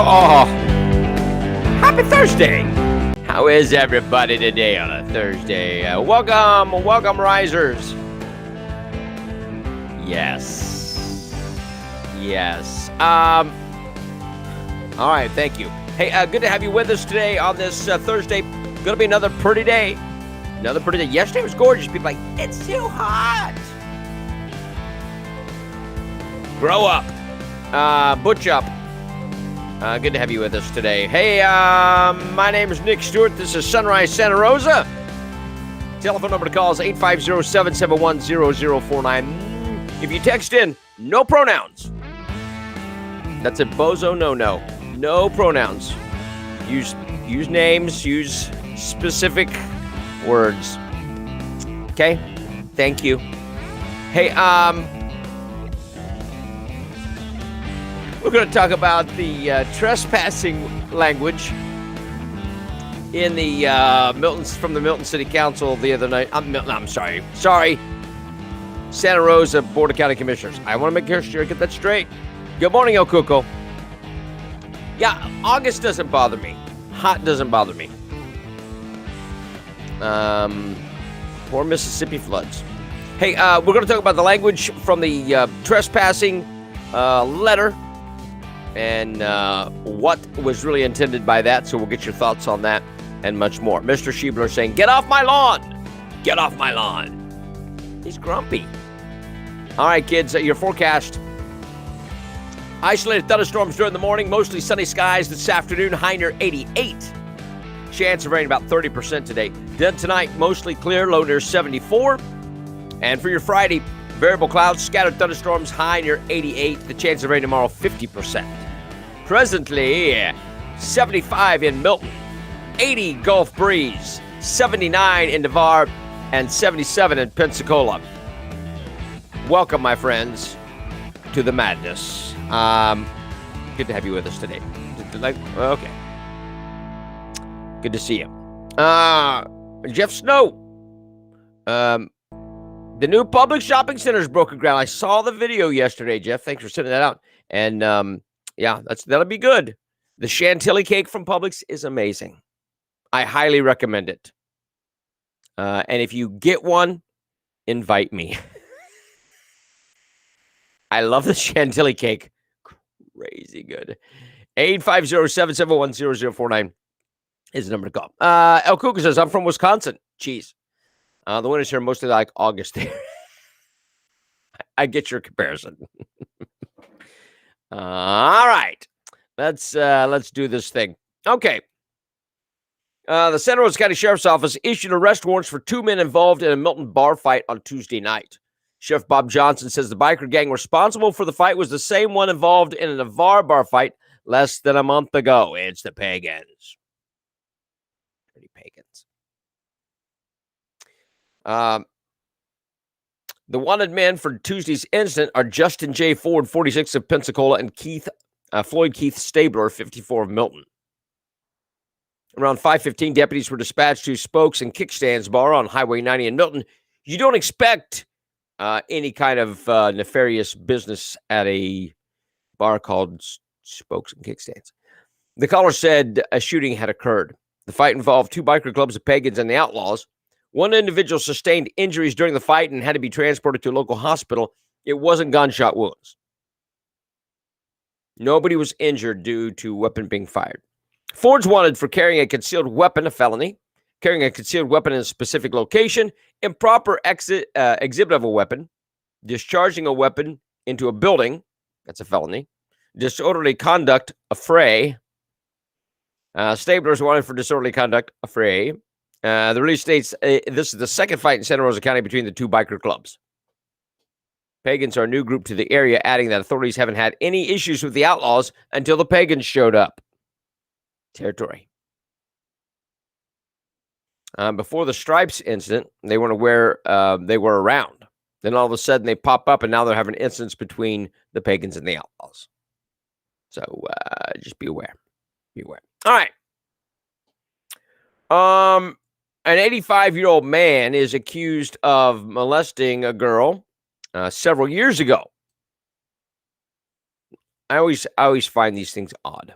Oh, happy Thursday. How is everybody today on a Thursday? Welcome, risers. Yes. All right, thank you. Hey, good to have you with us today on this Thursday. Going to be another pretty day. Yesterday was gorgeous. People like, it's too hot. Grow up. Butch up. Good to have you with us today. Hey, my name is Nick Stewart. This is Sunrise Santa Rosa. Telephone number to call is 850-771-0049. If you text in, no pronouns. That's a bozo no. No pronouns. Use names, use specific words. Okay? Thank you. Hey, we're going to talk about the trespassing language in the from the Milton City Council the other night. I'm sorry, Santa Rosa Board of County Commissioners. I want to make sure I get that straight. Good morning, El Cuco. Yeah, August doesn't bother me. Hot doesn't bother me. Poor Mississippi floods. Hey, we're going to talk about the language from the trespassing letter. And what was really intended by that. So we'll get your thoughts on that and much more. Mr. Schebler saying, get off my lawn. Get off my lawn. He's grumpy. All right, kids, your forecast. Isolated thunderstorms during the morning. Mostly sunny skies this afternoon. High near 88. Chance of rain about 30% today. Then tonight, mostly clear. Low near 74. And for your Friday, variable clouds, scattered thunderstorms, high near 88. The chance of rain tomorrow, 50%. Presently, 75 in Milton, 80 Gulf Breeze, 79 in Navarre, and 77 in Pensacola. Welcome, my friends, to the madness. Good to have you with us today. Okay. Good to see you. Jeff Snow. The new public shopping center is broken ground. I saw the video yesterday, Jeff. Thanks for sending that out. And yeah, that'll be good. The chantilly cake from Publix is amazing. I highly recommend it. And if you get one, invite me. I love the chantilly cake. Crazy good. 850-771-0049 is the number to call. El Cuca says, I'm from Wisconsin. Cheese. The winters here mostly like August there. I get your comparison. All right. Let's do this thing. Okay. The Santa Rosa County Sheriff's Office issued arrest warrants for 2 men involved in a Milton bar fight on Tuesday night. Sheriff Bob Johnson says the biker gang responsible for the fight was the same one involved in a Navarre bar fight less than a month ago. It's the Pagans. Pretty Pagans. The wanted men for Tuesday's incident are Justin J. Ford, 46 of Pensacola, and Floyd Keith Stabler, 54 of Milton. Around 5:15, deputies were dispatched to Spokes and Kickstands Bar on Highway 90 in Milton. You don't expect any kind of nefarious business at a bar called Spokes and Kickstands. The caller said a shooting had occurred. The fight involved two biker clubs, the Pagans and the Outlaws. One individual sustained injuries during the fight and had to be transported to a local hospital. It wasn't gunshot wounds. Nobody was injured due to weapon being fired. Ford's wanted for carrying a concealed weapon, a felony, carrying a concealed weapon in a specific location, improper exhibit of a weapon, discharging a weapon into a building, that's a felony, disorderly conduct, a fray. Schebler is wanted for disorderly conduct, a fray. The release states this is the second fight in Santa Rosa County between the two biker clubs. Pagans are a new group to the area, adding that authorities haven't had any issues with the outlaws until the pagans showed up. Territory. Before the Stripes incident, they weren't aware they were around. Then all of a sudden they pop up, and now they're having incidents between the pagans and the outlaws. So just be aware. Be aware. All right. An 85-year-old man is accused of molesting a girl several years ago. I always find these things odd.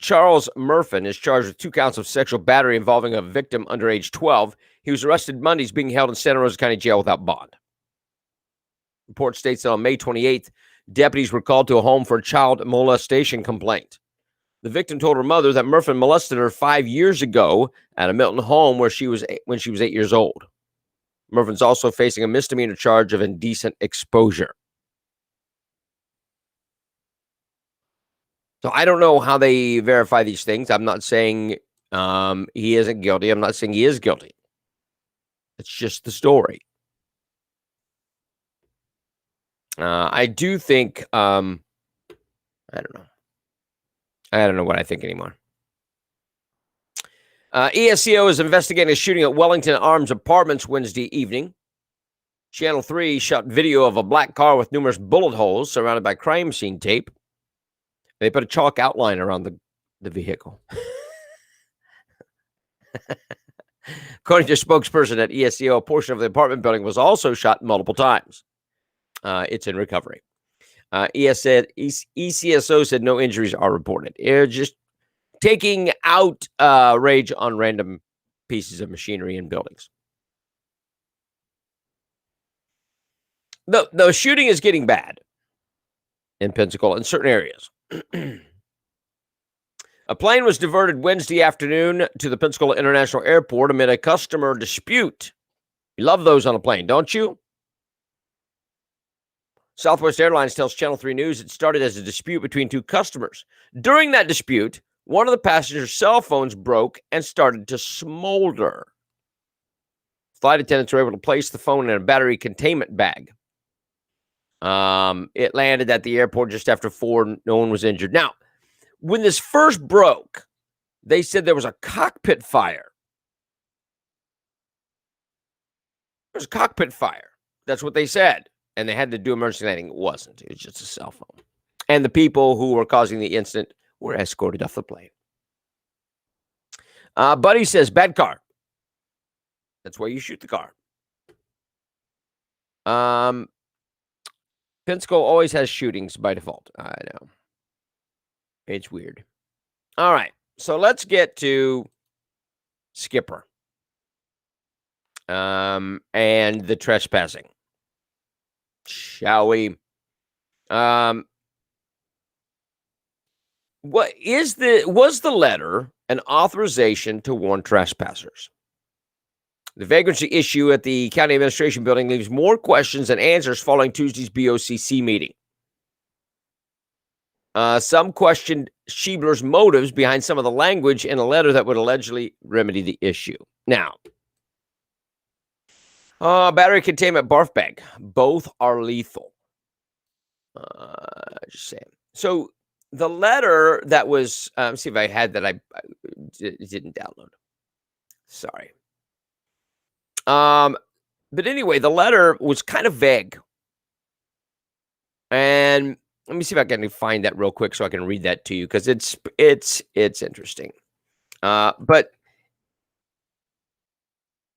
Charles Murphin is charged with 2 counts of sexual battery involving a victim under age 12. He was arrested Monday. He's being held in Santa Rosa County Jail without bond. Report states that on May 28th, deputies were called to a home for a child molestation complaint. The victim told her mother that Murphin molested her 5 years ago at a Milton home when she was 8 years old. Murphin's also facing a misdemeanor charge of indecent exposure. So I don't know how they verify these things. I'm not saying he isn't guilty. I'm not saying he is guilty. It's just the story. I do think, I don't know. I don't know what I think anymore. ESCO is investigating a shooting at Wellington Arms Apartments Wednesday evening. Channel 3 shot video of a black car with numerous bullet holes surrounded by crime scene tape. They put a chalk outline around the vehicle. According to a spokesperson at ESCO, a portion of the apartment building was also shot multiple times. It's in recovery. ECSO said no injuries are reported. They're just taking out rage on random pieces of machinery and buildings. The shooting is getting bad in Pensacola in certain areas. A plane was diverted Wednesday afternoon to the Pensacola International Airport amid a customer dispute. You love those on a plane, don't you? Southwest Airlines tells Channel 3 News it started as a dispute between 2 customers. During that dispute, one of the passengers' cell phones broke and started to smolder. Flight attendants were able to place the phone in a battery containment bag. It landed at the airport just after 4. No one was injured. Now, when this first broke, they said there was a cockpit fire. There was a cockpit fire. That's what they said. And they had to do emergency landing. It wasn't. It was just a cell phone. And the people who were causing the incident were escorted off the plane. Buddy says, bad car. That's why you shoot the car. Pensacola always has shootings by default. I know. It's weird. All right. So let's get to Skipper. And the trespassing. Shall we? Was the letter an authorization to warn trespassers? The vagrancy issue at the county administration building leaves more questions than answers following Tuesday's BOCC meeting. Some questioned Schebler's motives behind some of the language in a letter that would allegedly remedy the issue. Now, battery containment barf bag. Both are lethal. Just saying. So the letter that was, see if I had that, I didn't download. Sorry. But anyway, the letter was kind of vague. And let me see if I can find that real quick so I can read that to you, because it's interesting. But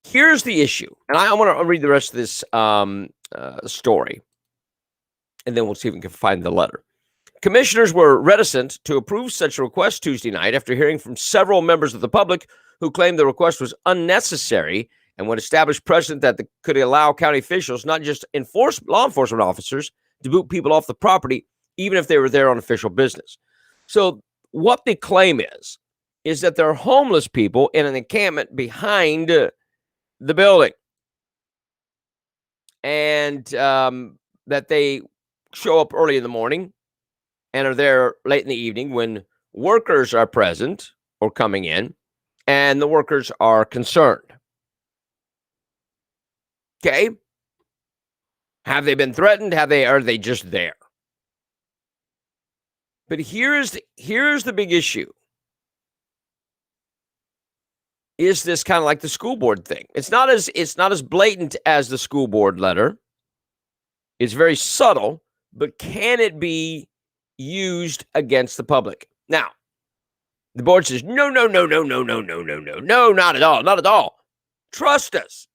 here's the issue, and I want to read the rest of this story, and then we'll see if we can find the letter. Commissioners were reticent to approve such a request Tuesday night after hearing from several members of the public who claimed the request was unnecessary and would establish precedent that could allow county officials, not just law enforcement officers, to boot people off the property, even if they were there on official business. So what the claim is that there are homeless people in an encampment behind the building, and that they show up early in the morning and are there late in the evening when workers are present or coming in, and the workers are concerned. Okay. Have they been threatened? Are they just there? But here's the big issue. Is this kind of like the school board thing? It's not as blatant as the school board letter. It's very subtle, but can it be used against the public? Now, the board says, no, not at all, not at all. Trust us.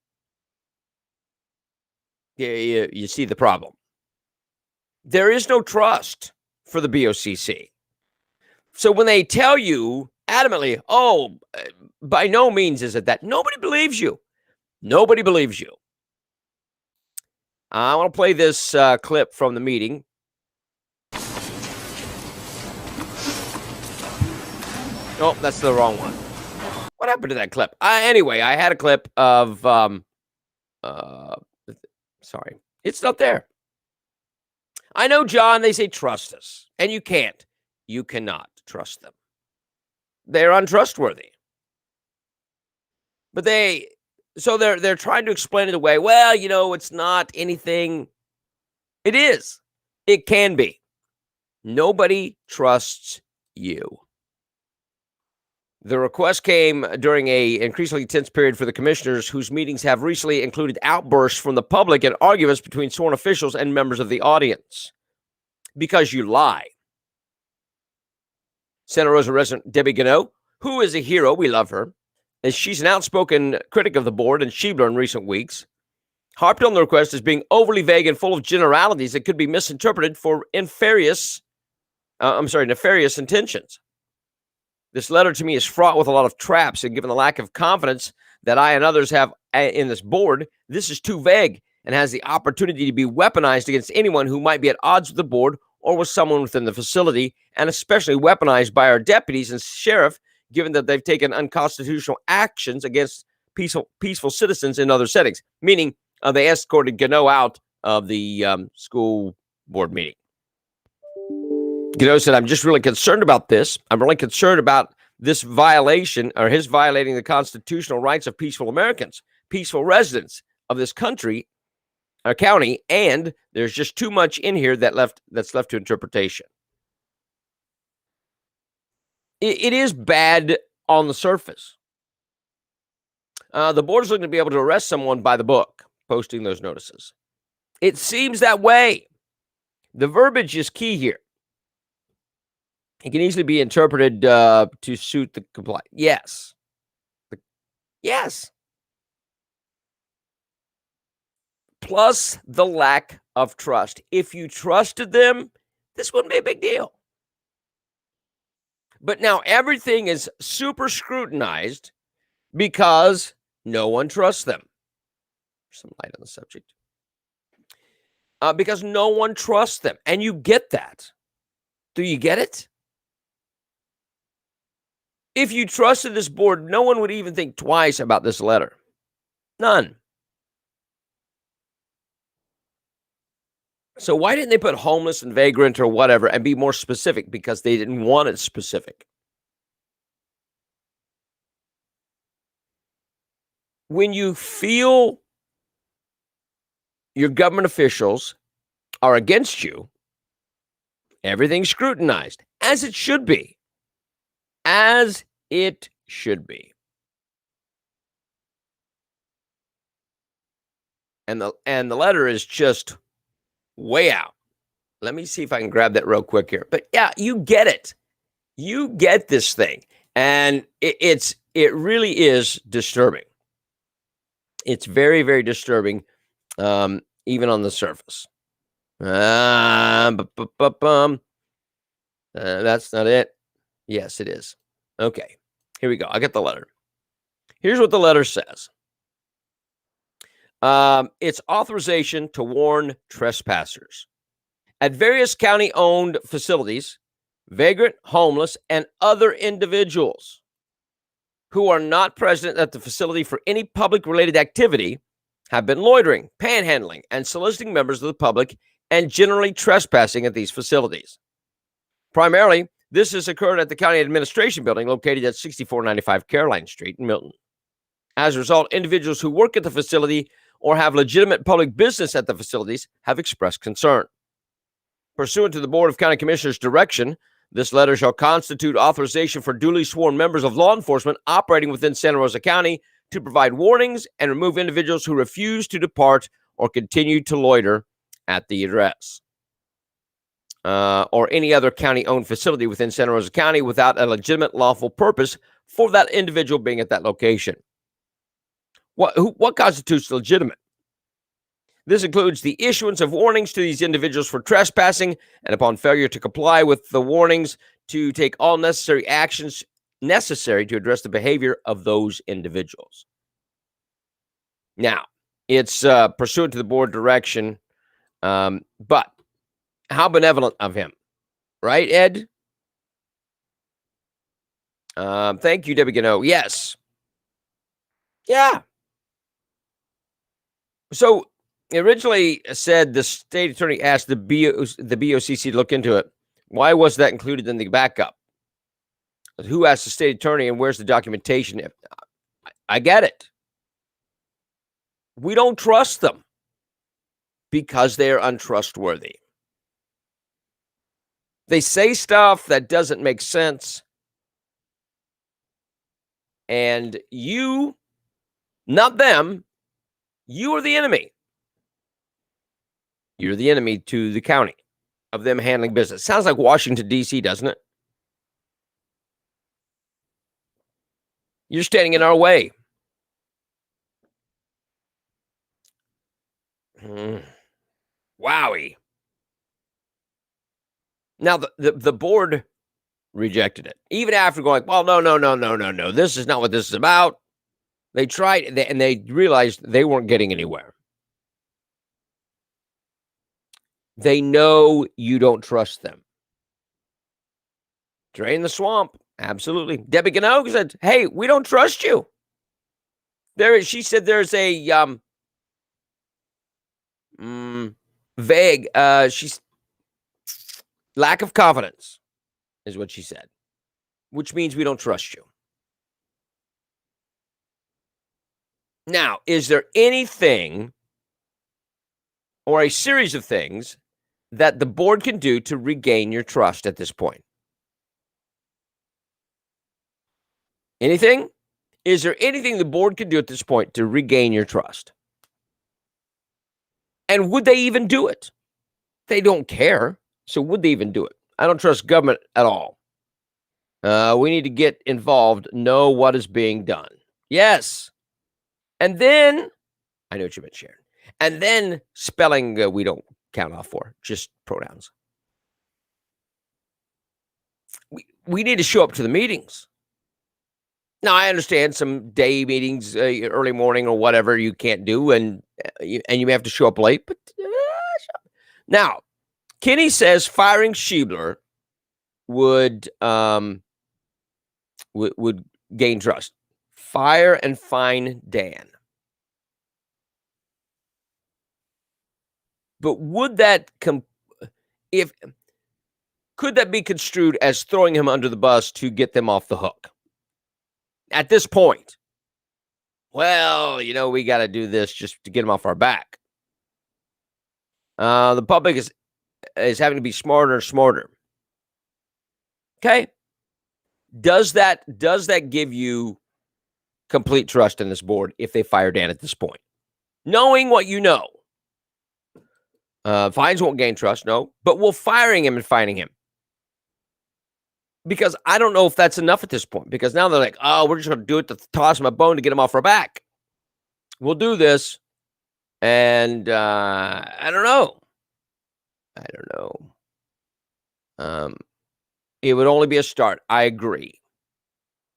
You see the problem. There is no trust for the BOCC. So when they tell you adamantly, oh, by no means is it that, nobody believes you. Nobody believes you. I want to play this clip from the meeting. Oh, that's the wrong one. What happened to that clip? Anyway, I had a clip of, sorry, it's not there. I know, John, they say trust us, and you can't. You cannot trust them. They're untrustworthy. But they're trying to explain it away. Well, it's not anything. It is. It can be. Nobody trusts you. The request came during an increasingly tense period for the commissioners, whose meetings have recently included outbursts from the public and arguments between sworn officials and members of the audience. Because you lie. Santa Rosa resident Debbie Gano, who is a hero, we love her, as she's an outspoken critic of the board and Schebler in recent weeks, harped on the request as being overly vague and full of generalities that could be misinterpreted for nefarious intentions. This letter to me is fraught with a lot of traps, and given the lack of confidence that I and others have in this board, this is too vague and has the opportunity to be weaponized against anyone who might be at odds with the board or with someone within the facility, and especially weaponized by our deputies and sheriff, given that they've taken unconstitutional actions against peaceful citizens in other settings, meaning they escorted Gano out of the school board meeting. Gano said, I'm just really concerned about this. I'm really concerned about this violation, or his violating the constitutional rights of peaceful Americans, peaceful residents of this country, our county, and there's just too much in here that's left to interpretation. It is bad on the surface. The board is looking to be able to arrest someone by the book, posting those notices. It seems that way. The verbiage is key here. It can easily be interpreted to suit the complaint. Yes. Yes. Plus the lack of trust. If you trusted them, this wouldn't be a big deal. But now everything is super scrutinized because no one trusts them. Some light on the subject. Because no one trusts them. And you get that. Do you get it? If you trusted this board, no one would even think twice about this letter. None. So why didn't they put homeless and vagrant or whatever and be more specific? Because they didn't want it specific. When you feel your government officials are against you, everything's scrutinized, as it should be. As it should be. And the letter is just way out. Let me see if I can grab that real quick here. But yeah, you get it. You get this thing. And it really is disturbing. It's very, very disturbing, even on the surface. That's not it. Yes, it is. Okay, here we go. I got the letter. Here's what the letter says. It's authorization to warn trespassers. At various county-owned facilities, vagrant, homeless, and other individuals who are not present at the facility for any public-related activity have been loitering, panhandling, and soliciting members of the public and generally trespassing at these facilities. Primarily, this has occurred at the County Administration Building located at 6495 Caroline Street in Milton. As a result, individuals who work at the facility or have legitimate public business at the facilities have expressed concern. Pursuant to the Board of County Commissioners' direction, this letter shall constitute authorization for duly sworn members of law enforcement operating within Santa Rosa County to provide warnings and remove individuals who refuse to depart or continue to loiter at the address or any other county-owned facility within Santa Rosa County without a legitimate lawful purpose for that individual being at that location. What constitutes legitimate? This includes the issuance of warnings to these individuals for trespassing, and upon failure to comply with the warnings, to take all necessary actions necessary to address the behavior of those individuals. Now, it's pursuant to the board direction, but how benevolent of him, right, Ed? Thank you, Debbie Gano. Yes. Yeah. So, originally said the state attorney asked the BOCC to look into it. Why was that included in the backup? Who asked the state attorney and where's the documentation? I get it. We don't trust them because they're untrustworthy. They say stuff that doesn't make sense. And you, not them, you are the enemy. You're the enemy to the county of them handling business. Sounds like Washington, D.C., doesn't it? You're standing in our way. Wowie. Now, the board rejected it. Even after going, well, no. This is not what this is about. They tried, and they realized they weren't getting anywhere. They know you don't trust them. Drain the swamp. Absolutely. Debbie Gano said, hey, we don't trust you. She said there's a vague, she's lack of confidence is what she said, which means we don't trust you. Now, is there anything or a series of things that the board can do to regain your trust at this point? Anything? Is there anything the board can do at this point to regain your trust? And would they even do it? They don't care. So would they even do it? I don't trust government at all. We need to get involved, know what is being done. Yes. And then, I know what you meant, Sharon. And then spelling, we don't count off for, just pronouns. We need to show up to the meetings. Now, I understand some day meetings, early morning or whatever you can't do, and you may have to show up late. But now, Kenny says firing Schebler would gain trust. Fire and fine Dan. But would that could that be construed as throwing him under the bus to get them off the hook? At this point, well, we got to do this just to get them off our back. The public is having to be smarter and smarter. Okay. Does that give you complete trust in this board if they fire Dan at this point? Knowing what you know. Fines won't gain trust, no. But will firing him and fining him? Because I don't know if that's enough at this point. Because now they're like, oh, we're just going to do it to toss him a bone to get him off our back. We'll do this. And I don't know. It would only be a start. I agree.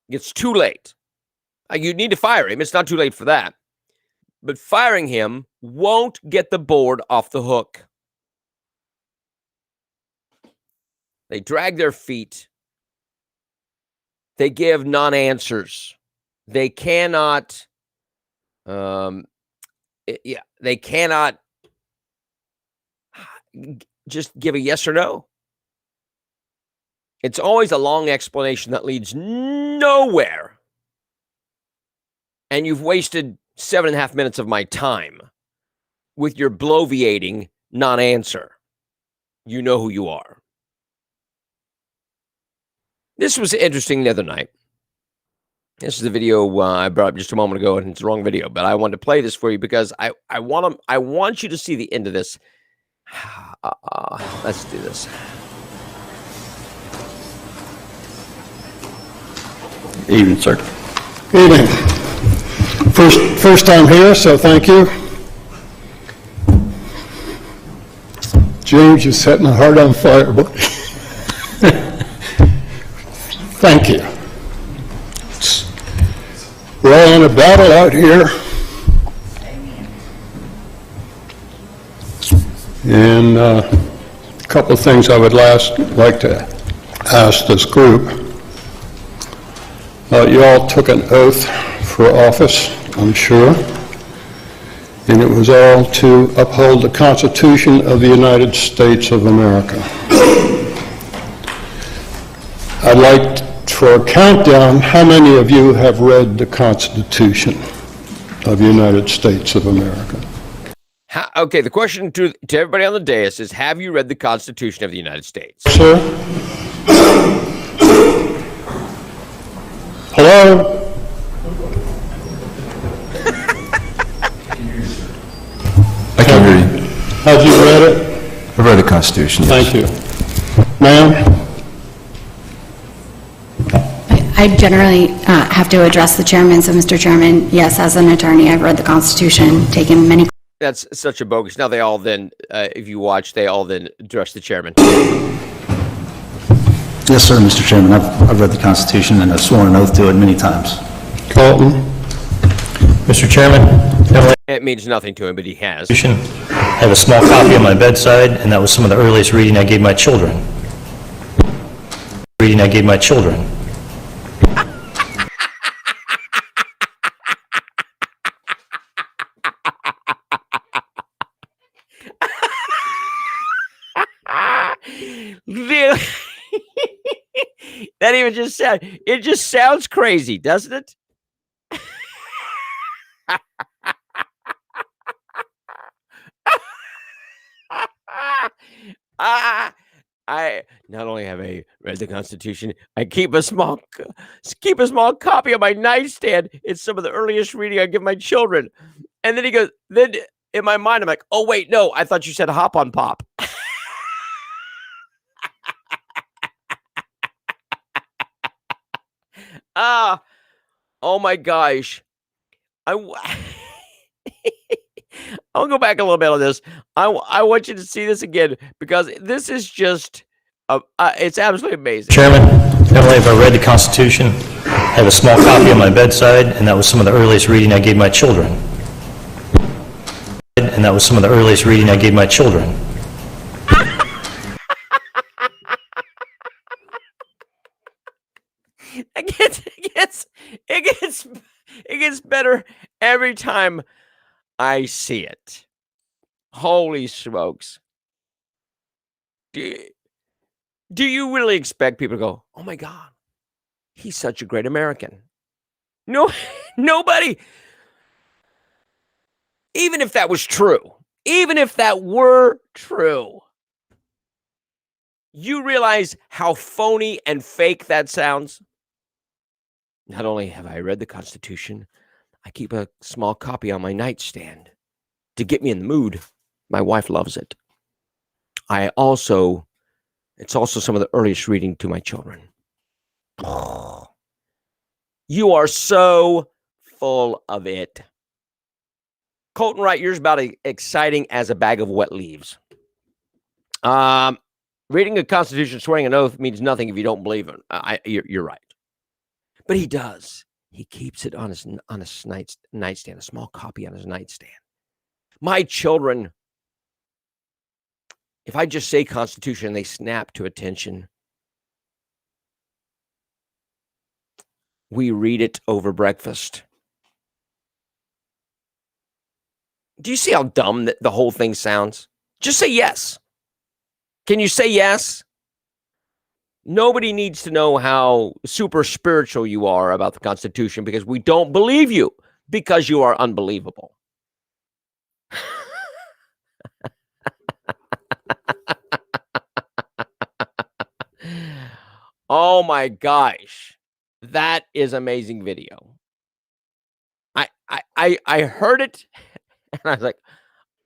It's too late. You need to fire him. It's not too late for that. But firing him won't get the board off the hook. They drag their feet. They give non-answers. They cannot, they cannot just give a yes or no. It's always a long explanation that leads nowhere. And you've wasted 7.5 minutes of my time with your bloviating non-answer. You know who you are. This was interesting the other night. This is the video I brought up just a moment ago, and it's the wrong video, but I wanted to play this for you because I want you to see the end of this. Let's do this. Evening, sir. Evening. First time here, so thank you. James, you're setting my heart on fire, buddy. Thank you. We're all in a battle out here. And a couple of things I would like to ask this group. You all took an oath for office, I'm sure, and it was all to uphold the Constitution of the United States of America. I'd like for a countdown, how many of you have read the Constitution of the United States of America? Okay, the question to everybody on the dais is, have you read the Constitution of the United States? Sir? Hello? I can hear you. Have you read it? I've read the Constitution. Thank you. Ma'am? I generally have to address the chairman, so Mr. Chairman, yes, as an attorney, I've read the Constitution, taken many... That's such a bogus. Now they all then, if you watch, they all then address the chairman. Yes, sir, Mr. Chairman. I've read the Constitution and I've sworn an oath to it many times. Colton? Mr. Chairman, It means nothing to him, but he has. I have a small copy on my bedside, and that was some of the earliest reading I gave my children. That even just sounds crazy, doesn't it? I not only have I read the Constitution, I keep a small copy of my nightstand. It's some of the earliest reading I give my children. And then he goes, then in my mind, I'm like, oh wait, no, I thought you said hop on pop. Oh my gosh. I'll go back a little bit on this. I want you to see this again because this is just, it's absolutely amazing. Chairman, not only have I read the Constitution, I have a small copy on my bedside, and that was some of the earliest reading I gave my children. It gets better every time I see it. Holy smokes. Do you really expect people to go, oh my God, he's such a great American? No, nobody. Even if that was true, even if that were true, you realize how phony and fake that sounds? Not only have I read the Constitution, I keep a small copy on my nightstand to get me in the mood. My wife loves it. It's also some of the earliest reading to my children. Oh, you are so full of it. Colton Wright, yours about as exciting as a bag of wet leaves. Reading a Constitution, swearing an oath means nothing if you don't believe it. You're right. But he does. He keeps it on his nightstand, a small copy on his nightstand. My children, if I just say Constitution, they snap to attention. We read it over breakfast. Do you see how dumb the whole thing sounds? Just say yes. Can you say yes? Nobody needs to know how super spiritual you are about the Constitution because we don't believe you because you are unbelievable. Oh my gosh. That is amazing video. I heard it and I was like,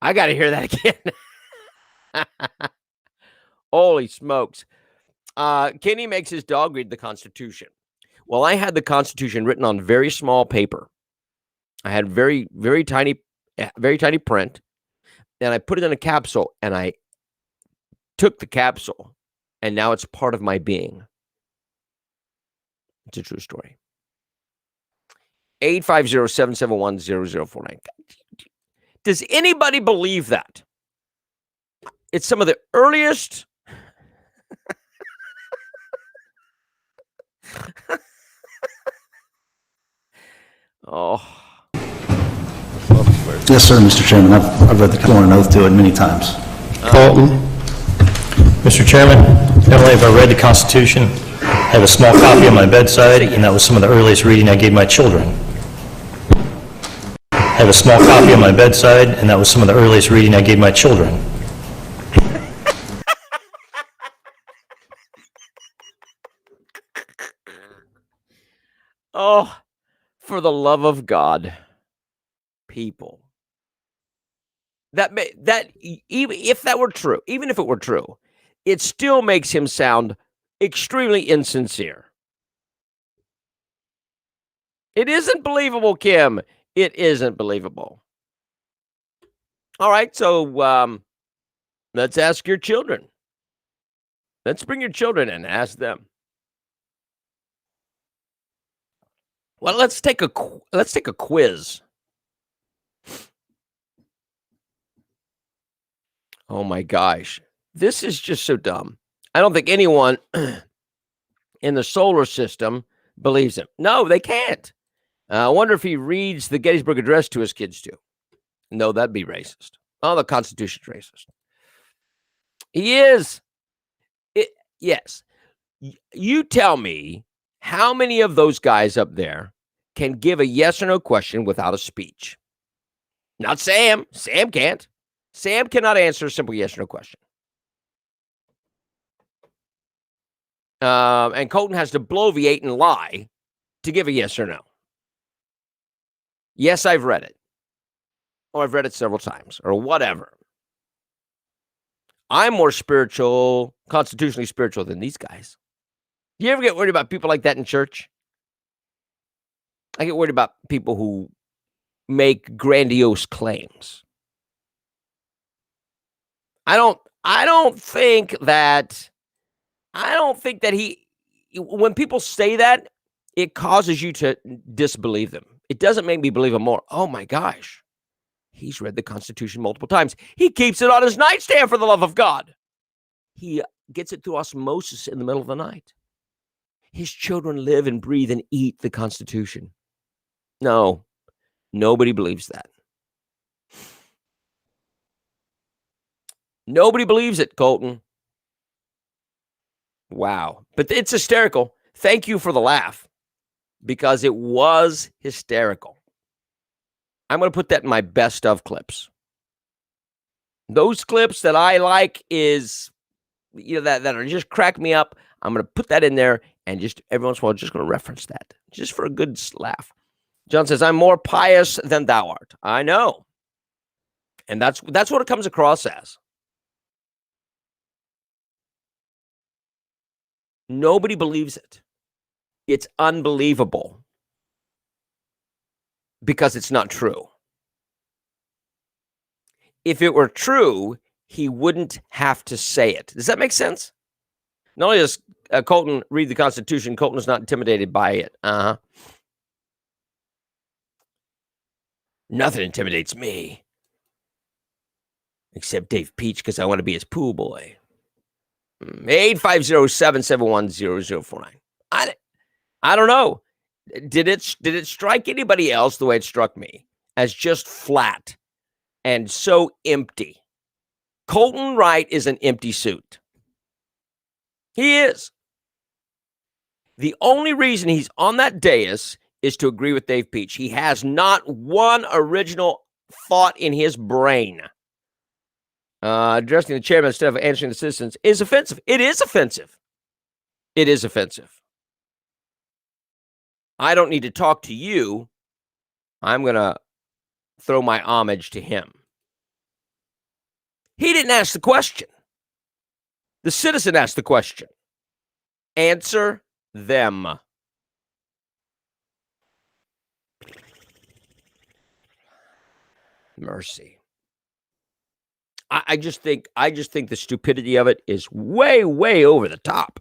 I got to hear that again. Holy smokes. Kenny makes his dog read the Constitution. Well, I had the Constitution written on very small paper. I had very tiny print, and I put it in a capsule, and I took the capsule, and now it's part of my being. It's a true story. 850-771-0049. Does anybody believe that? It's some of the earliest oh. Yes, sir, Mr. Chairman. I've read the sworn oath to it many times. Colton? Mr. Chairman, not only have I read the Constitution, I have a small copy on my bedside, and that was some of the earliest reading I gave my children. I have a small copy on my bedside, and that was some of the earliest reading I gave my children. Oh, for the love of God, people. Even if that were true, even if it were true, it still makes him sound extremely insincere. It isn't believable, Kim. It isn't believable. All right, so let's ask your children. Let's bring your children in and ask them. Well, let's take a quiz. Oh my gosh, this is just so dumb. I don't think anyone in the solar system believes him. No, they can't. I wonder if he reads the Gettysburg Address to his kids too. No, that'd be racist. Oh, the Constitution's racist. He is. Yes. You tell me how many of those guys up there can give a yes or no question without a speech? Not Sam. Sam can't. Sam cannot answer a simple yes or no question. And Colton has to bloviate and lie to give a yes or no. Yes, I've read it. Or I've read it several times, or whatever. I'm more spiritual, constitutionally spiritual than these guys. Do you ever get worried about people like that in church? I get worried about people who make grandiose claims. I don't think that when people say that, it causes you to disbelieve them. It doesn't make me believe them more. Oh my gosh. He's read the Constitution multiple times. He keeps it on his nightstand, for the love of God. He gets it through osmosis in the middle of the night. His children live and breathe and eat the Constitution. No, nobody believes that. Nobody believes it, Colton. Wow. But it's hysterical. Thank you for the laugh, because it was hysterical. I'm going to put that in my best of clips. Those clips that I like is, that are just crack me up. I'm going to put that in there, and just every once in a while, just going to reference that just for a good laugh. John says, I'm more pious than thou art. I know. And that's what it comes across as. Nobody believes it. It's unbelievable because it's not true. If it were true, he wouldn't have to say it. Does that make sense? Not only does Colton read the Constitution, Colton is not intimidated by it. Nothing intimidates me. Except Dave Peach, because I want to be his pool boy. 850-771-0049. I don't know. Did it strike anybody else the way it struck me? As just flat and so empty. Colton Wright is an empty suit. He is. The only reason he's on that dais is to agree with Dave Peach. He has not one original thought in his brain. Addressing the chairman instead of answering the citizens is offensive. It is offensive. It is offensive. I don't need to talk to you. I'm going to throw my homage to him. He didn't ask the question. The citizen asked the question. Answer them. Mercy. I just think the stupidity of it is way, way over the top.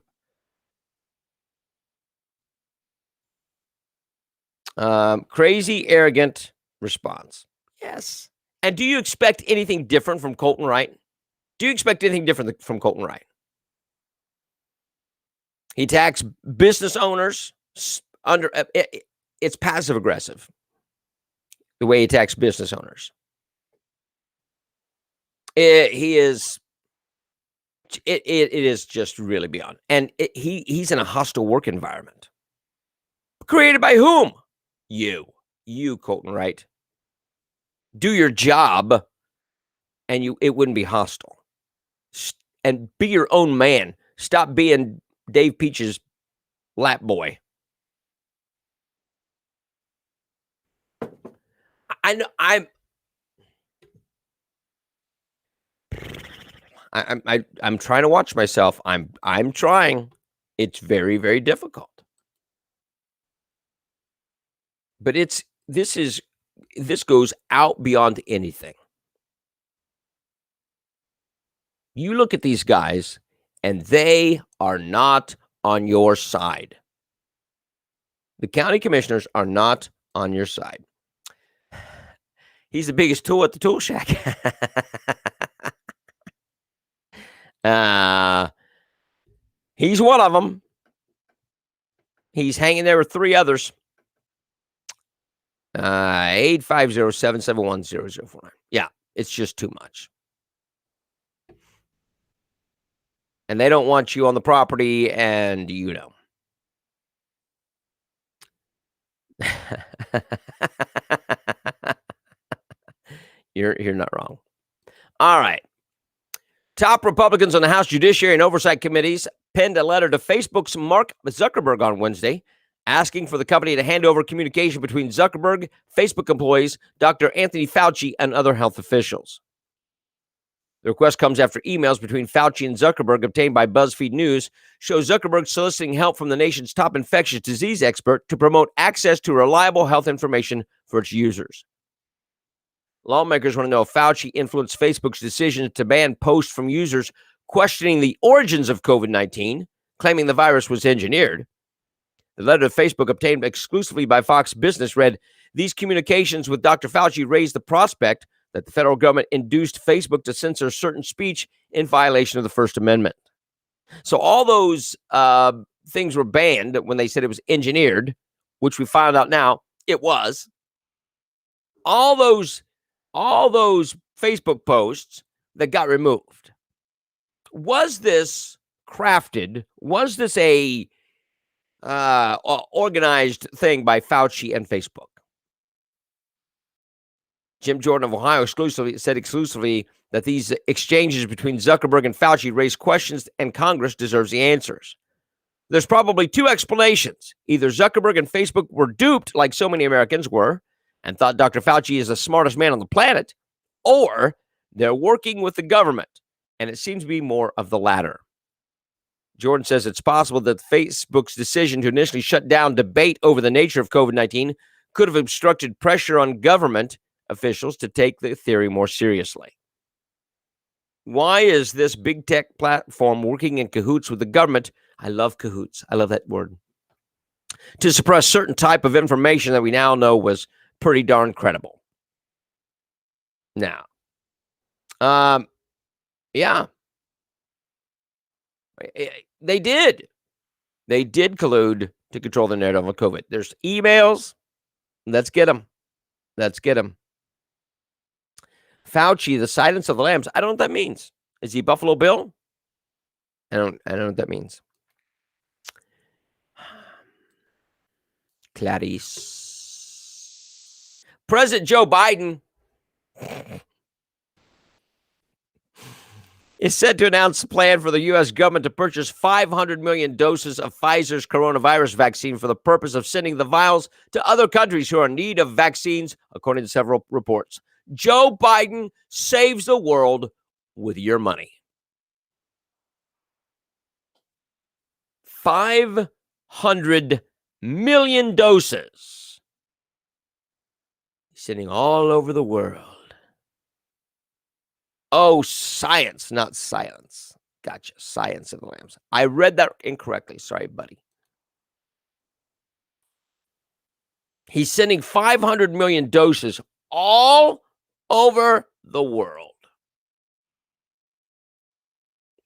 Crazy, arrogant response. Yes. And do you expect anything different from Colton Wright? Do you expect anything different from Colton Wright? He attacks business owners under. It's passive aggressive. The way he attacks business owners. It is just really beyond. And he's in a hostile work environment. Created by whom? You, Colton Wright. Do your job, and it wouldn't be hostile. And be your own man. Stop being Dave Peach's lap boy. I know I'm trying to watch myself. I'm trying. It's very, very difficult. But this goes out beyond anything. You look at these guys, and they are not on your side. The county commissioners are not on your side. He's the biggest tool at the tool shack. He's one of them. He's hanging there with three others. 850-771-0049. Yeah, it's just too much. And they don't want you on the property, and you know. You're not wrong. All right. Top Republicans on the House Judiciary and Oversight Committees penned a letter to Facebook's Mark Zuckerberg on Wednesday, asking for the company to hand over communication between Zuckerberg, Facebook employees, Dr. Anthony Fauci, and other health officials. The request comes after emails between Fauci and Zuckerberg obtained by BuzzFeed News show Zuckerberg soliciting help from the nation's top infectious disease expert to promote access to reliable health information for its users. Lawmakers want to know if Fauci influenced Facebook's decision to ban posts from users questioning the origins of COVID-19, claiming the virus was engineered. The letter to Facebook, obtained exclusively by Fox Business, read, "These communications with Dr. Fauci raised the prospect that the federal government induced Facebook to censor certain speech in violation of the First Amendment." So all those things were banned when they said it was engineered, which we found out now it was. All those Facebook posts that got removed. Was this crafted? Was this a organized thing by Fauci and Facebook? Jim Jordan of Ohio said exclusively that these exchanges between Zuckerberg and Fauci raise questions, and Congress deserves the answers. There's probably two explanations. Either Zuckerberg and Facebook were duped, like so many Americans were, and thought Dr. Fauci is the smartest man on the planet, or they're working with the government, and it seems to be more of the latter. Jordan says it's possible that Facebook's decision to initially shut down debate over the nature of COVID-19 could have obstructed pressure on government officials to take the theory more seriously. Why is this big tech platform working in cahoots with the government? I love cahoots. I love that word. To suppress certain type of information that we now know was pretty darn credible. Now, yeah, they did. They did collude to control the narrative of COVID. There's emails. Let's get them. Let's get them. Fauci, the silence of the lambs. I don't know what that means. Is he Buffalo Bill? I don't know what that means. Clarice. President Joe Biden is set to announce a plan for the U.S. government to purchase 500 million doses of Pfizer's coronavirus vaccine for the purpose of sending the vials to other countries who are in need of vaccines, according to several reports. Joe Biden saves the world with your money. 500 million doses. Sitting all over the world. Oh, science, not silence. Gotcha. Science of the lambs. I read that incorrectly. Sorry, buddy. He's sending 500 million doses all over the world.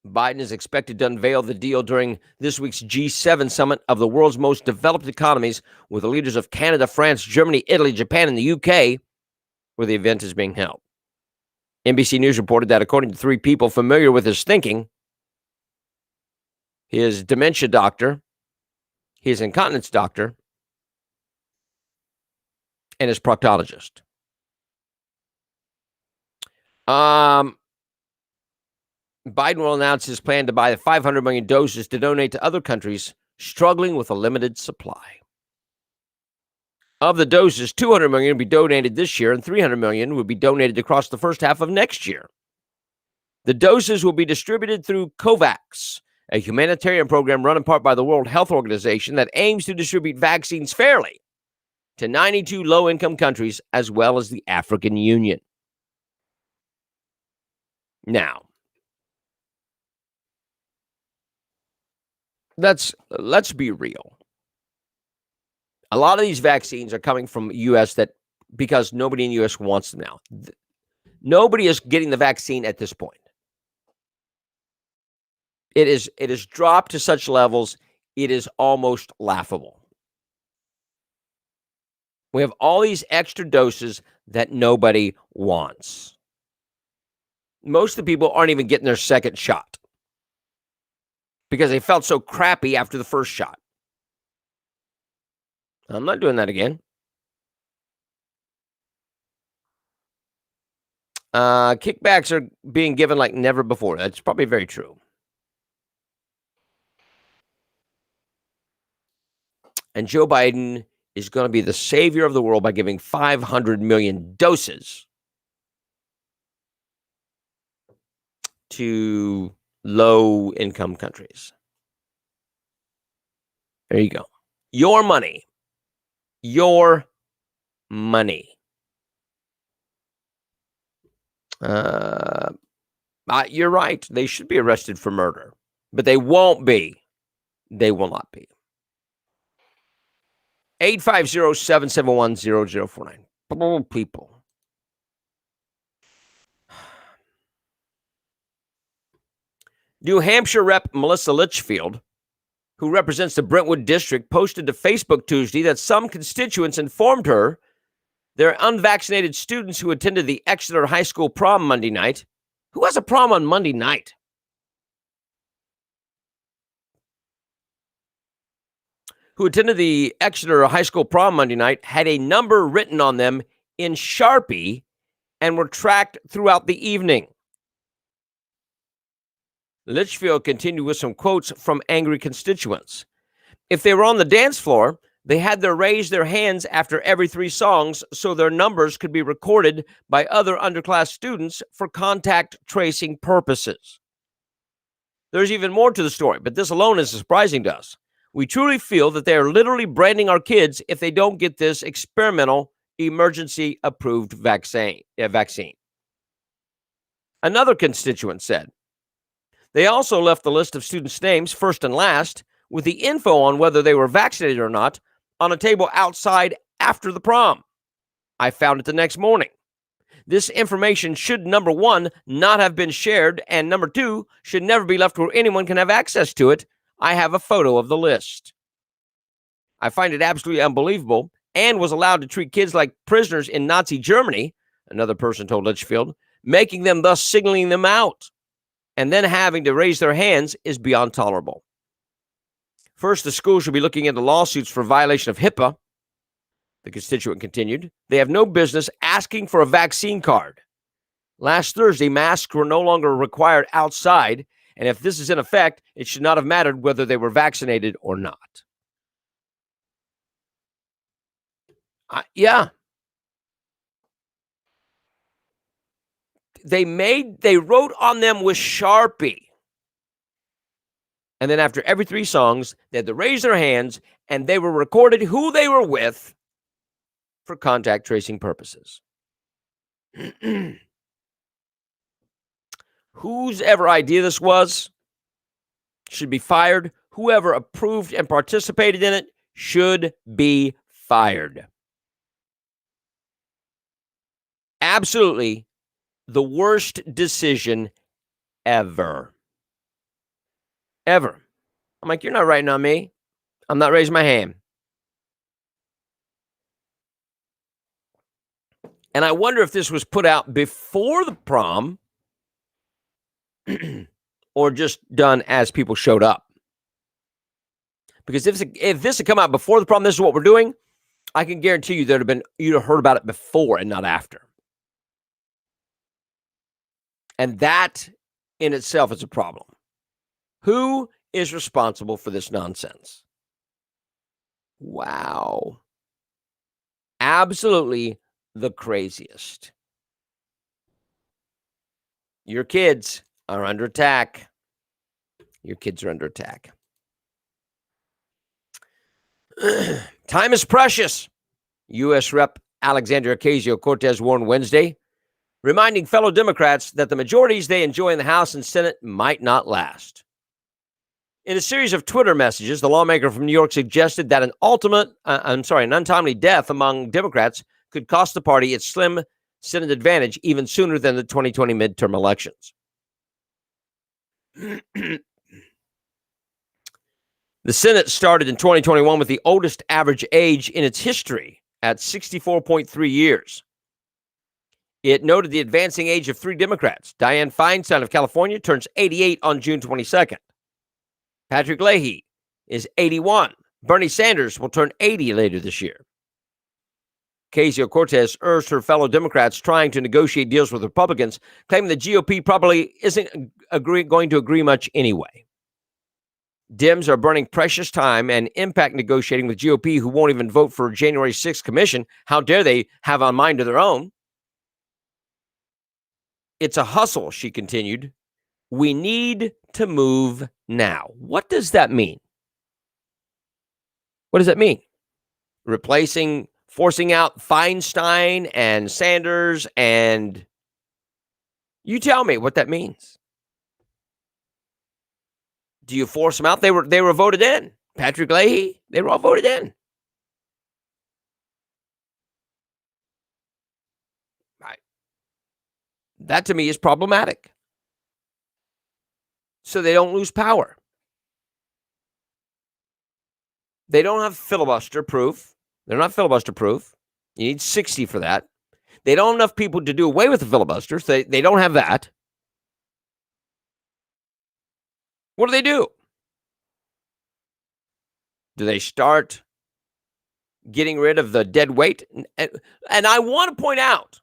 Biden is expected to unveil the deal during this week's G7 summit of the world's most developed economies with the leaders of Canada, France, Germany, Italy, Japan, and the UK, where the event is being held. NBC News reported that according to 3 people familiar with his thinking, his dementia doctor, his incontinence doctor, and his proctologist. Biden will announce his plan to buy the 500 million doses to donate to other countries struggling with a limited supply. Of the doses, 200 million will be donated this year and 300 million will be donated across the first half of next year. The doses will be distributed through COVAX, a humanitarian program run in part by the World Health Organization that aims to distribute vaccines fairly to 92 low-income countries as well as the African Union. Now, let's be real. A lot of these vaccines are coming from U.S. because nobody in the U.S. wants them now. Nobody is getting the vaccine at this point. It is dropped to such levels, it is almost laughable. We have all these extra doses that nobody wants. Most of the people aren't even getting their second shot because they felt so crappy after the first shot. I'm not doing that again. Kickbacks are being given like never before. That's probably very true. And Joe Biden is going to be the savior of the world by giving 500 million doses to low-income countries. There you go. Your money. Your money. You're right. They should be arrested for murder, but they won't be. They will not be. 850-771-0049. People. New Hampshire Rep. Melissa Litchfield, who represents the Brentwood District, posted to Facebook Tuesday that some constituents informed her their unvaccinated students who attended the Exeter High School prom Monday night. Who has a prom on Monday night? Who attended the Exeter High School prom Monday night had a number written on them in Sharpie and were tracked throughout the evening. Litchfield continued with some quotes from angry constituents. If they were on the dance floor, they had to raise their hands after every 3 songs so their numbers could be recorded by other underclass students for contact tracing purposes. There's even more to the story, but this alone is surprising to us. We truly feel that they are literally branding our kids if they don't get this experimental, emergency-approved vaccine. Another constituent said, they also left the list of students' names, first and last, with the info on whether they were vaccinated or not, on a table outside after the prom. I found it the next morning. This information should, number one, not have been shared, and number two, should never be left where anyone can have access to it. I have a photo of the list. I find it absolutely unbelievable, and was allowed to treat kids like prisoners in Nazi Germany, another person told Litchfield, making them thus signaling them out, and then having to raise their hands is beyond tolerable. First, the school should be looking into lawsuits for violation of HIPAA. The constituent continued. They have no business asking for a vaccine card. Last Thursday, masks were no longer required outside, and if this is in effect, it should not have mattered whether they were vaccinated or not. Yeah. They wrote on them with Sharpie. And then after every 3 songs, they had to raise their hands, and they were recorded who they were with for contact tracing purposes. Whose ever idea this was should be fired. Whoever approved and participated in it should be fired. Absolutely the worst decision ever. Ever. I'm like, you're not writing on me. I'm not raising my hand. And I wonder if this was put out before the prom or just done as people showed up. Because if this had come out before the prom, this is what we're doing, I can guarantee you you'd have heard about it before and not after. And that in itself is a problem. Who is responsible for this nonsense? Wow. Absolutely the craziest. Your kids are under attack. Your kids are under attack. Time is precious, U.S. Rep. Alexandria Ocasio-Cortez warned Wednesday, reminding fellow Democrats that the majorities they enjoy in the House and Senate might not last. In a series of Twitter messages, the lawmaker from New York suggested that an untimely death among Democrats could cost the party its slim Senate advantage even sooner than the 2020 midterm elections. The Senate started in 2021 with the oldest average age in its history at 64.3 years. It noted the advancing age of 3 Democrats. Dianne Feinstein of California turns 88 on June 22nd. Patrick Leahy is 81. Bernie Sanders will turn 80 later this year. Ocasio-Cortez urged her fellow Democrats trying to negotiate deals with Republicans, claiming the GOP probably isn't going to agree much anyway. Dems are burning precious time and impact negotiating with GOP, who won't even vote for January 6th commission. How dare they have a mind of their own? It's a hustle, she continued. We need to move now. What does that mean? What does that mean? Forcing out Feinstein and Sanders, and you tell me what that means. Do you force them out? They were voted in. Patrick Leahy, they were all voted in. Right. That to me is problematic. So they don't lose power. They don't have filibuster proof. They're not filibuster proof. You need 60 for that. They don't have enough people to do away with the filibusters. They don't have that. What do? Do they start getting rid of the dead weight? And I want to point out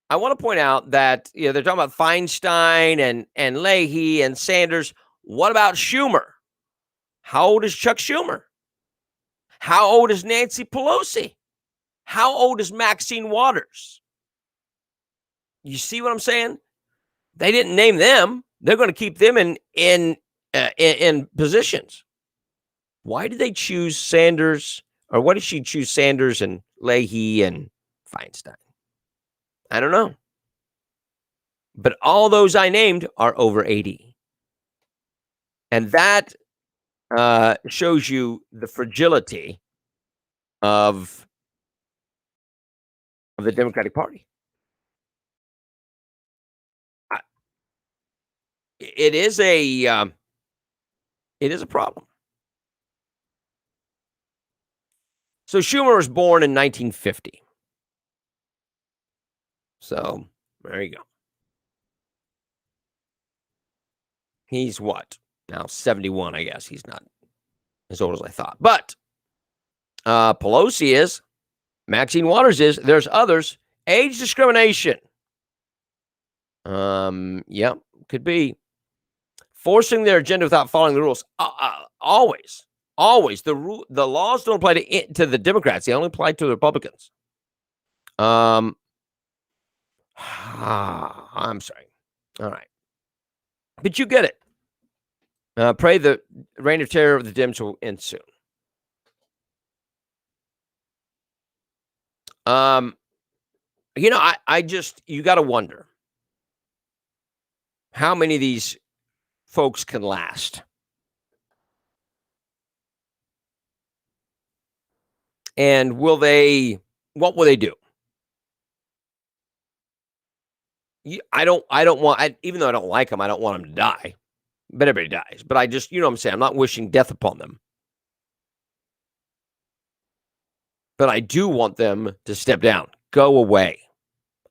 that they're talking about Feinstein and Leahy and Sanders. What about Schumer? How old is Chuck Schumer? How old is Nancy Pelosi? How old is Maxine Waters? You see what I'm saying? They didn't name them. They're going to keep them in positions. Why did they choose Sanders, or why did she choose Sanders and Leahy and Feinstein? I don't know. But all those I named are over 80. And that shows you the fragility of the Democratic Party. it is a problem. So Schumer was born in 1950. So there you go. He's what? Now 71, I guess. He's not as old as I thought. But Pelosi is. Maxine Waters is. There's others. Age discrimination. Yeah, could be. Forcing their agenda without following the rules. Always. The laws don't apply to the Democrats. They only apply to the Republicans. I'm sorry. All right. But you get it. Pray the reign of terror of the Dems will end soon. I just, you got to wonder how many of these folks can last. And what will they do? Even though I don't like them, I don't want them to die. But everybody dies. But I just, you know what I'm saying? I'm not wishing death upon them. But I do want them to step down. Go away.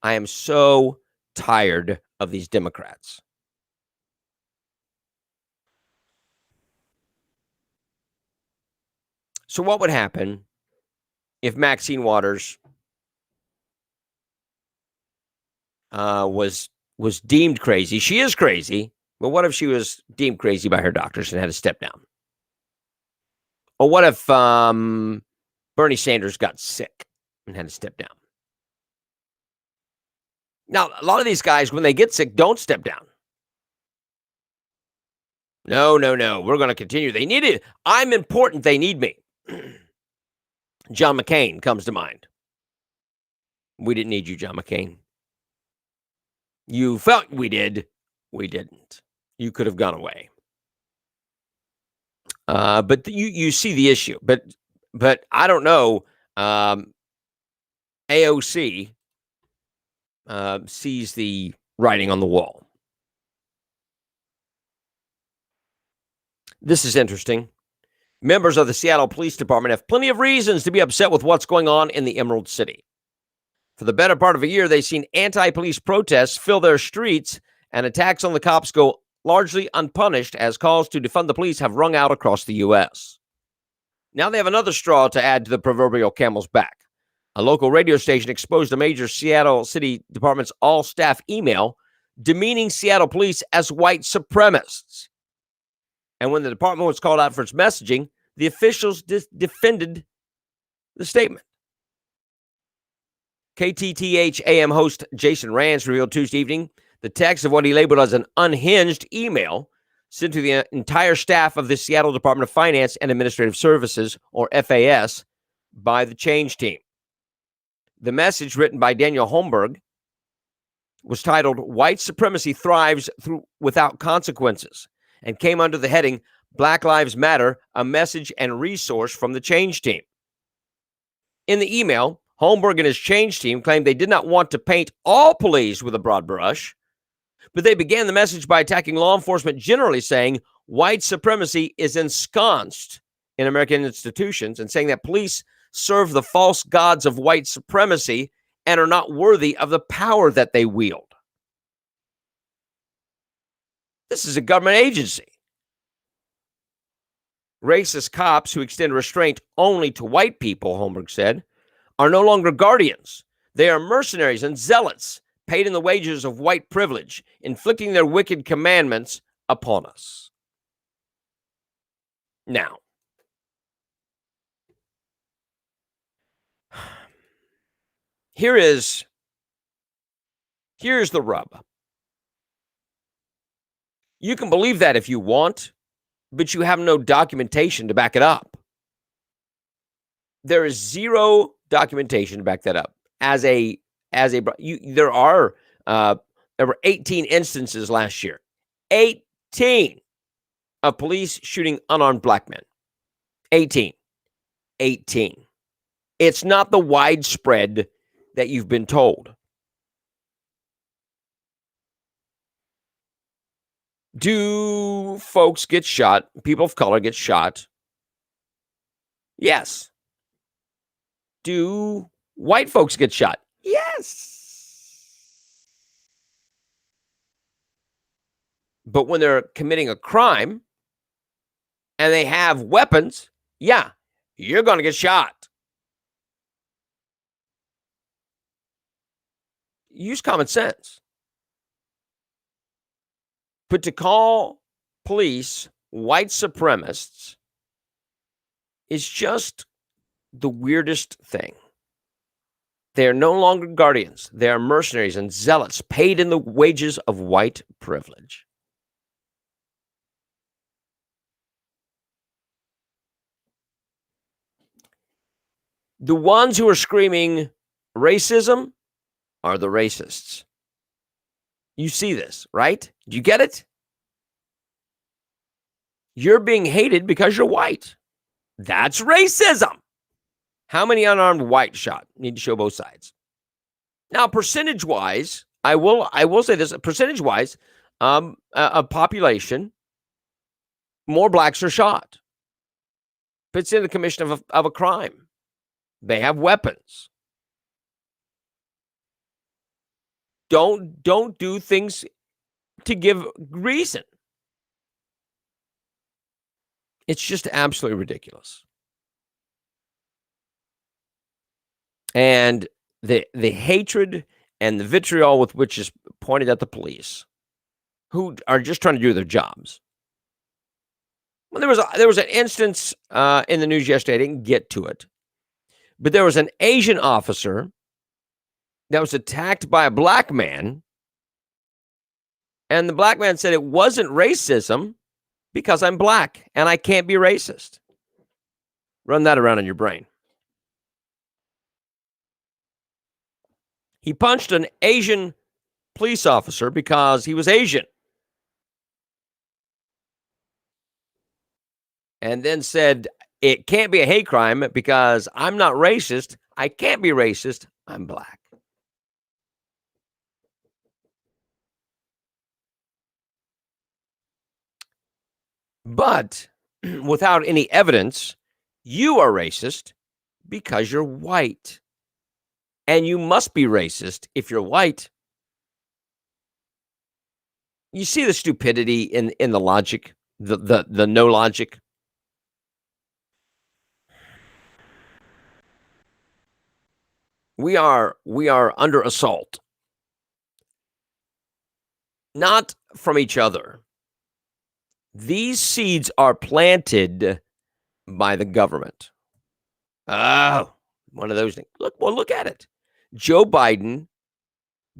I am so tired of these Democrats. So what would happen if Maxine Waters was deemed crazy? She is crazy, but what if she was deemed crazy by her doctors and had to step down? Or what if Bernie Sanders got sick and had to step down? Now, a lot of these guys, when they get sick, don't step down. No, we're going to continue. They need it. I'm important. They need me. John McCain comes to mind. We didn't need you, John McCain. You felt we did. We didn't. You could have gone away. But you see the issue. But I don't know. AOC sees the writing on the wall. This is interesting. Members of the Seattle Police Department have plenty of reasons to be upset with what's going on in the Emerald City. For the better part of a year, they've seen anti-police protests fill their streets and attacks on the cops go largely unpunished as calls to defund the police have rung out across the U.S. Now they have another straw to add to the proverbial camel's back. A local radio station exposed a major Seattle City Department's all-staff email demeaning Seattle police as white supremacists. And when the department was called out for its messaging, the officials defended the statement. KTTH AM host Jason Rance revealed Tuesday evening the text of what he labeled as an unhinged email sent to the entire staff of the Seattle Department of Finance and Administrative Services, or FAS, by the change team. The message, written by Daniel Holmberg, was titled "White Supremacy Thrives Without Consequences," and came under the heading Black Lives Matter, a message and resource from the change team. In the email, Holmberg and his change team claimed they did not want to paint all police with a broad brush, but they began the message by attacking law enforcement generally, saying white supremacy is ensconced in American institutions and saying that police serve the false gods of white supremacy and are not worthy of the power that they wield. This is a government agency. Racist cops who extend restraint only to white people, Holmberg said, are no longer guardians. They are mercenaries and zealots paid in the wages of white privilege, inflicting their wicked commandments upon us. Now, here's the rub. You can believe that if you want, but you have no documentation to back it up. There is zero documentation to back that up. There were 18 instances last year. 18 of police shooting unarmed black men. 18. It's not the widespread that you've been told. Do folks get shot? People of color get shot? Yes. Do white folks get shot? Yes. But when they're committing a crime and they have weapons, yeah, you're going to get shot. Use common sense. But to call police white supremacists is just the weirdest thing. They are no longer guardians. They are mercenaries and zealots paid in the wages of white privilege. The ones who are screaming racism are the racists. You see this, right? Do you get it? You're being hated because you're white. That's racism. How many unarmed white shot? Need to show both sides. Now, percentage-wise, I will say this: percentage-wise, a population, more blacks are shot. But it's in the commission of a crime. They have weapons. Don't do things to give reason. It's just absolutely ridiculous. And the hatred and the vitriol with which is pointed at the police, who are just trying to do their jobs. Well, there was an instance in the news yesterday. I didn't get to it, but there was an Asian officer that was attacked by a black man, and the black man said it wasn't racism because I'm black and I can't be racist. Run that around in your brain. He punched an Asian police officer because he was Asian. And then said, it can't be a hate crime because I'm not racist. I can't be racist. I'm black. But without any evidence, you are racist because you're white. And you must be racist if you're white. You see the stupidity in the logic, the no logic. We are under assault. Not from each other. These seeds are planted by the government. Oh, one of those things. Look at it. Joe Biden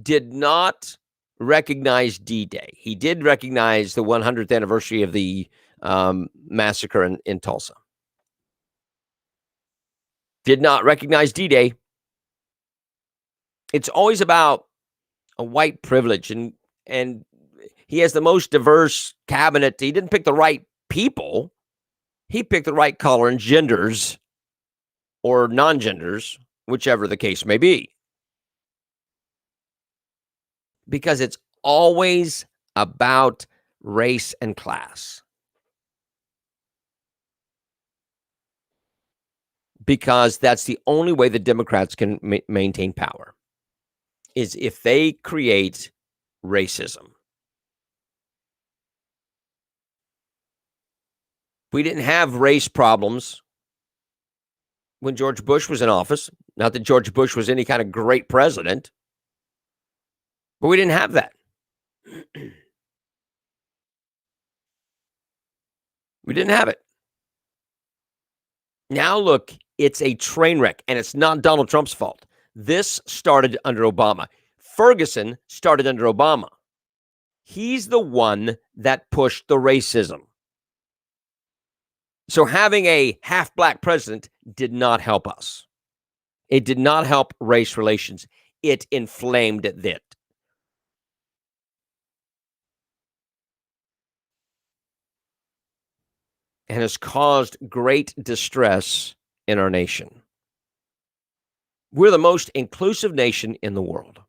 did not recognize D-Day. He did recognize the 100th anniversary of the massacre in Tulsa. Did not recognize D-Day. It's always about a white privilege, and he has the most diverse cabinet. He didn't pick the right people. He picked the right color and genders or non-genders, whichever the case may be. Because it's always about race and class. Because that's the only way the Democrats can maintain power, is if they create racism. We didn't have race problems when George Bush was in office. Not that George Bush was any kind of great president, but we didn't have that. We didn't have it. Now look, it's a train wreck, and it's not Donald Trump's fault. This started under Obama. Ferguson started under Obama. He's the one that pushed the racism. So having a half-black president did not help us. It did not help race relations. It inflamed it. And has caused great distress in our nation. We're the most inclusive nation in the world.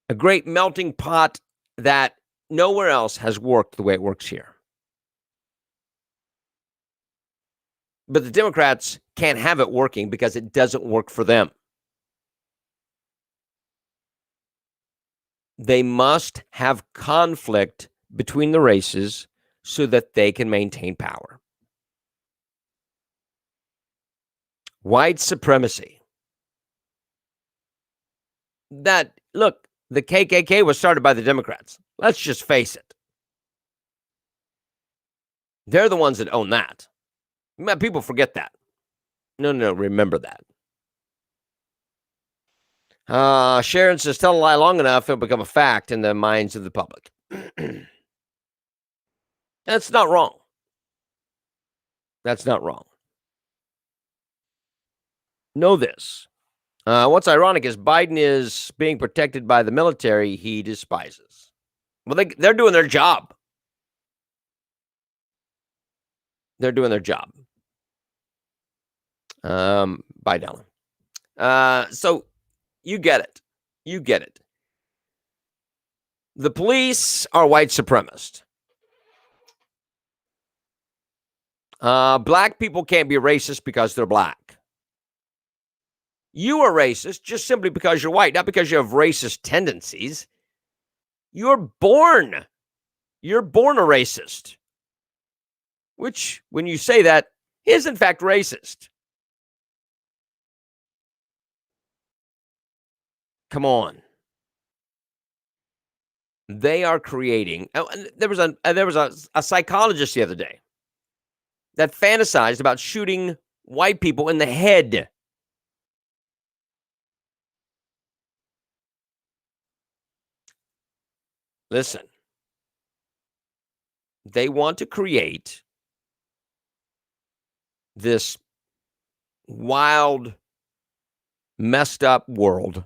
A great melting pot that Nowhere else has worked the way it works here. But the Democrats can't have it working because it doesn't work for them. They must have conflict between the races so that they can maintain power. White supremacy. Look, the KKK was started by the Democrats. Let's just face it. They're the ones that own that. People forget that. No, remember that. Sharon says, tell a lie long enough, it'll become a fact in the minds of the public. That's not wrong. That's not wrong. Know this. What's ironic is Biden is being protected by the military he despises. Well, they're doing their job. They're doing their job. Bye, Dallin. So you get it. You get it. The police are white supremacists. Black people can't be racist because they're black. You are racist just simply because you're white, not because you have racist tendencies. You're born a racist, which, when you say that, is in fact racist. Come on. They are creating. There was a psychologist the other day that fantasized about shooting white people in the head. Listen, they want to create this wild, messed up world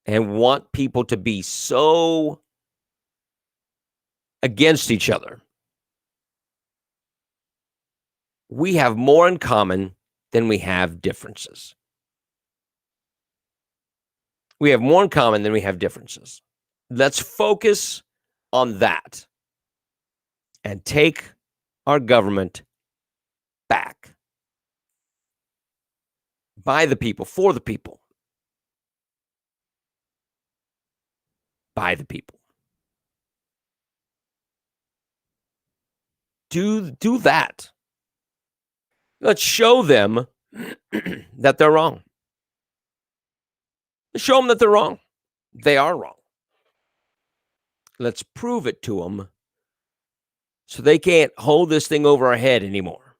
and want people to be so against each other. We have more in common than we have differences. We have more in common than we have differences. Let's focus on that and take our government back. By the people, for the people. By the people. Do that. Let's show them that they're wrong. Show them that they're wrong. They are wrong. Let's prove it to them so they can't hold this thing over our head anymore.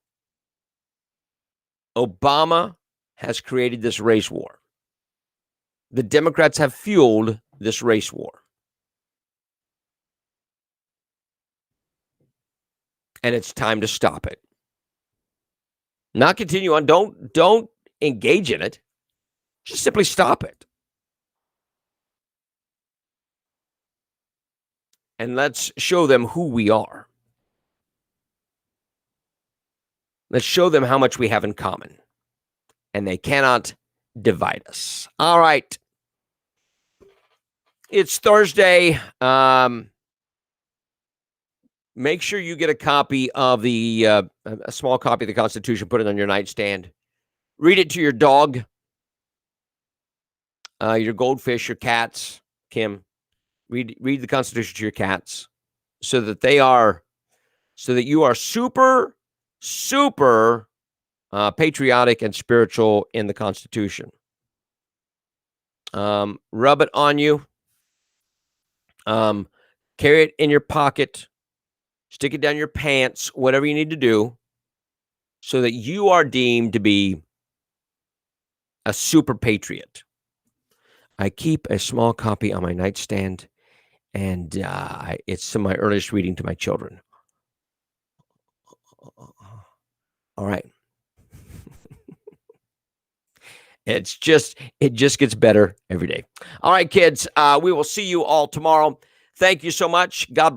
Obama has created this race war. The Democrats have fueled this race war. And it's time to stop it. Not continue on. Don't engage in it. Just simply stop it. And let's show them who we are. Let's show them how much we have in common. And they cannot divide us. All right. It's Thursday. Make sure you get a copy of a small copy of the Constitution, put it on your nightstand. Read it to your dog, your goldfish, your cats, Kim. Read the Constitution to your cats so that you are super, super patriotic and spiritual in the Constitution. Rub it on you. Carry it in your pocket. Stick it down your pants, whatever you need to do, so that you are deemed to be a super patriot. I keep a small copy on my nightstand, and it's my earliest reading to my children. All right. It just gets better every day. All right, kids, we will see you all tomorrow. Thank you so much. God bless.